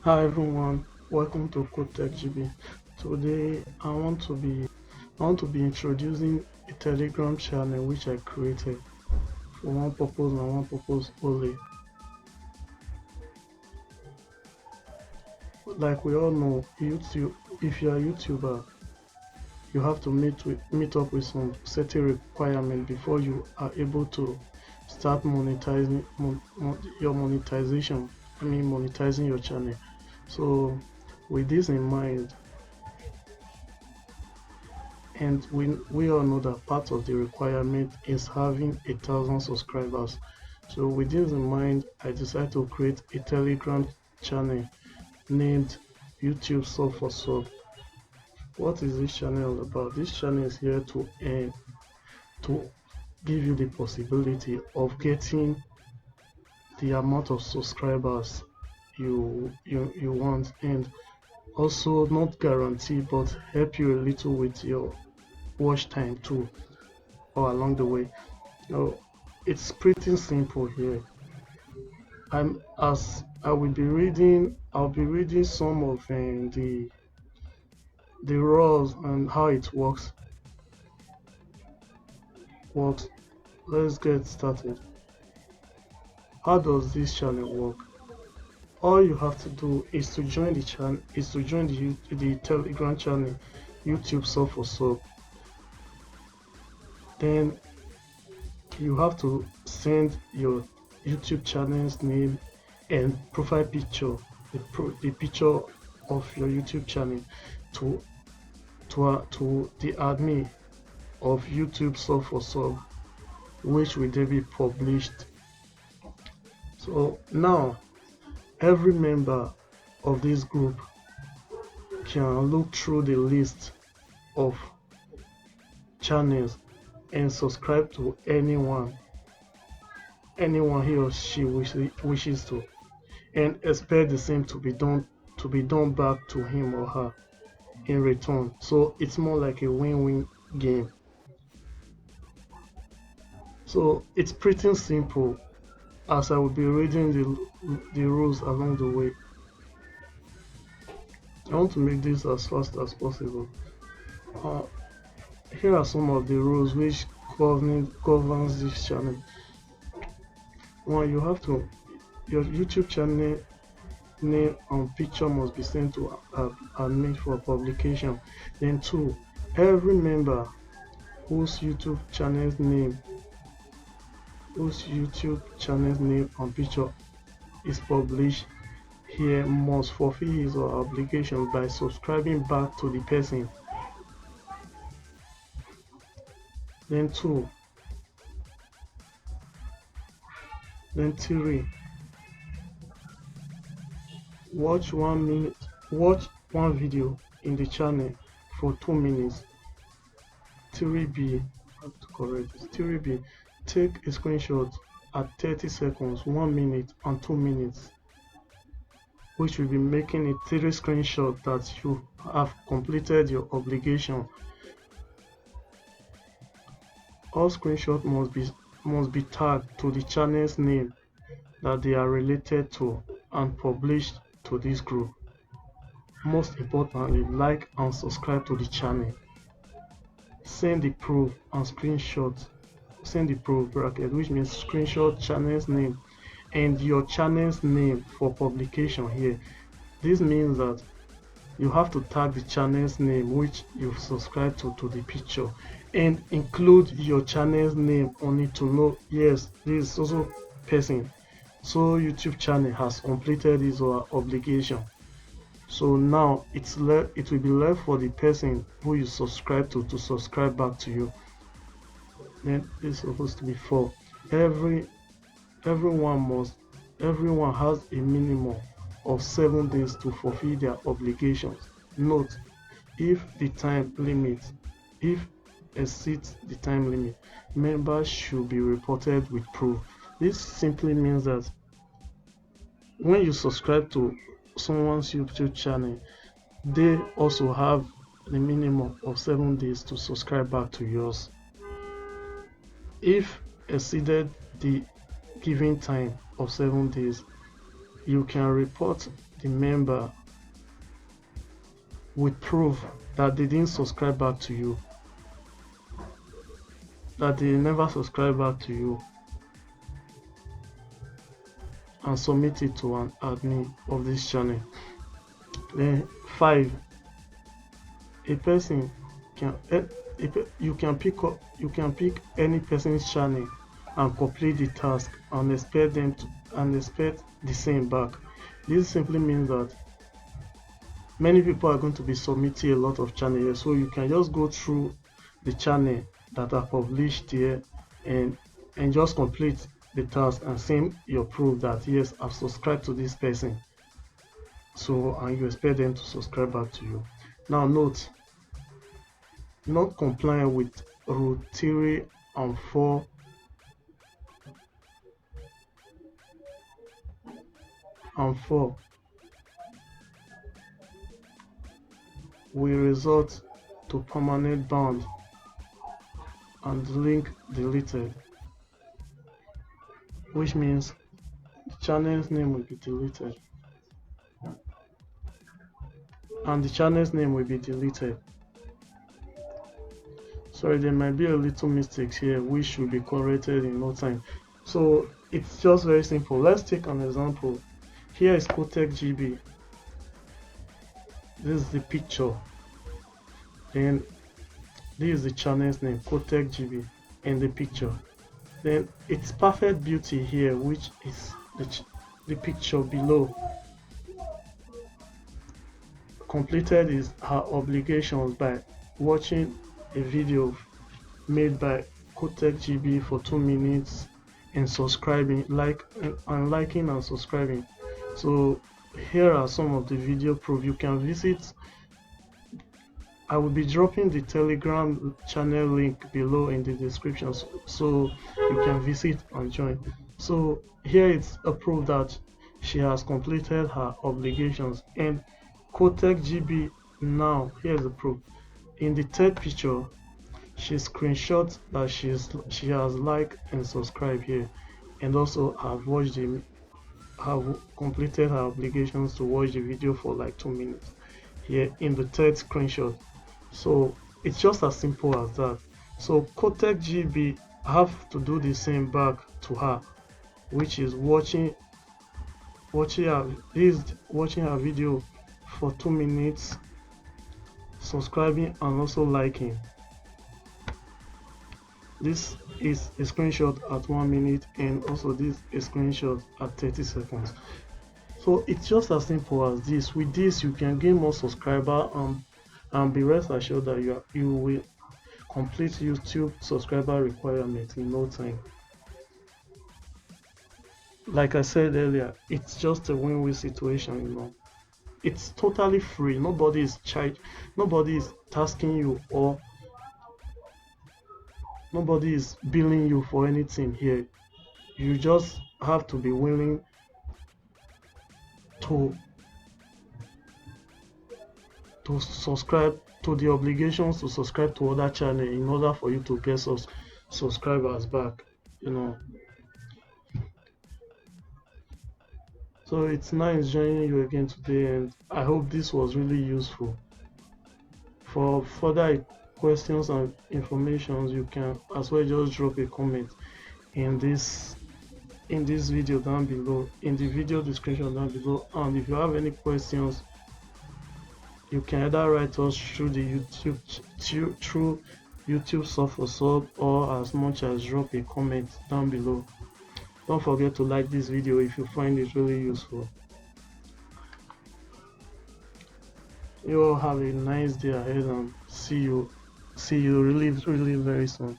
Hi everyone, welcome to Code Tech GB. Today I want to be introducing a Telegram channel which I created for one purpose and one purpose only. Like we all know, YouTube if you are a YouTuber, you have to meet up with some certain requirement before you are able to start monetizing your monetization. Monetizing your channel. So with this in mind, and we all know that part of the requirement is having 1,000 subscribers. So with this in mind, I decided to create a Telegram channel named YouTube Sub for Sub. What is this channel all about? This channel is here to give you the possibility of getting the amount of subscribers you want, and also not guarantee but help you a little with your watch time too, or along the way. Now, it's pretty simple here. I'll be reading some of the rules and how it works. Let's get started. How does this channel work? All you have to do is to join the Telegram channel YouTube Sub for Sub. Then you have to send your YouTube channel's name and profile picture, the picture of your YouTube channel, to to the admin of YouTube Sub for Sub, which will then be published. So now every member of this group can look through the list of channels and subscribe to anyone he or she wishes to, and expect the same to be done back to him or her in return. So it's more like a win-win game. So it's pretty simple, as I will be reading the rules along the way. I want to make this as fast as possible. Uh, Here are some of the rules which governs this channel. One, your YouTube channel name and picture must be sent to admin for publication. Then two, every member whose YouTube channel's name and picture is published here must fulfill his or her obligation by subscribing back to the person. Then three, watch one video in the channel for 2 minutes. 3B, I have to correct this. 3B, take a screenshot at 30 seconds, 1 minute, and 2 minutes, which will be making a 3 screenshot that you have completed your obligation. All screenshots must be tagged to the channel's name that they are related to and published to this group. Most importantly, like and subscribe to the channel. Send the proof and screenshot. Send the proof bracket, which means screenshot channel's name and your channel's name for publication here. This means that you have to tag the channel's name which you've subscribed to the picture, and include your channel's name on it to know, yes, this is also person, so YouTube channel has completed his or her obligation. So now it will be left for the person who you subscribe to subscribe back to you. Then it's supposed to be 4. Everyone has a minimum of 7 days to fulfill their obligations. Note, if exceeds the time limit, members should be reported with proof. This simply means that when you subscribe to someone's YouTube channel, they also have the minimum of 7 days to subscribe back to yours. If exceeded the given time of 7 days, you can report the member with proof that they didn't subscribe back to you, that they never subscribe back to you, and submit it to an admin of this channel. Then 5, a person can you can pick any person's channel and complete the task and expect the same back. This simply means that many people are going to be submitting a lot of channels, so you can just go through the channel that are published here and just complete the task and send your proof that yes, I've subscribed to this person. So, and you expect them to subscribe back to you. Now note, not complying with rule 3 and 4 will result to permanent ban and link deleted, which means the channel's name will be deleted Sorry, there might be a little mistakes here which should be corrected in no time. So it's just very simple. Let's take an example. Here is Kotek GB. This is the picture. Then this is the channel's name, Kotek GB, and the picture. Then it's Perfect Beauty here, which is the picture below. Completed is her obligations by watching a video made by Kotek GB for 2 minutes and subscribing, liking and subscribing. So here are some of the video proof. You can visit. I will be dropping the Telegram channel link below in the description, so you can visit and join. So here it's a proof that she has completed her obligations. And Kotek GB, now here's the proof. In the third picture, she screenshots that she has liked and subscribed here, and also have completed her obligations to watch the video for like 2 minutes here in the third screenshot. So it's just as simple as that. So Kotek GB have to do the same back to her, which is watching her video for 2 minutes, subscribing and also liking. This is a screenshot at 1 minute, and also this is a screenshot at 30 seconds. So it's just as simple as this. With this, you can gain more subscriber and be rest assured that you will complete YouTube subscriber requirement in no time. Like I said earlier, it's just a win-win situation, It's totally free. Nobody is tasking you, or nobody is billing you for anything here. You just have to be willing to subscribe to the obligations to subscribe to other channel in order for you to get subscribers back, So it's nice joining you again today, and I hope this was really useful. For further questions and information, you can as well just drop a comment in this video down below, in the video description down below. And if you have any questions, you can either write us through the YouTube sub, or as much as drop a comment down below. Don't forget to like this video if you find it really useful. You all have a nice day ahead, and see you really very soon.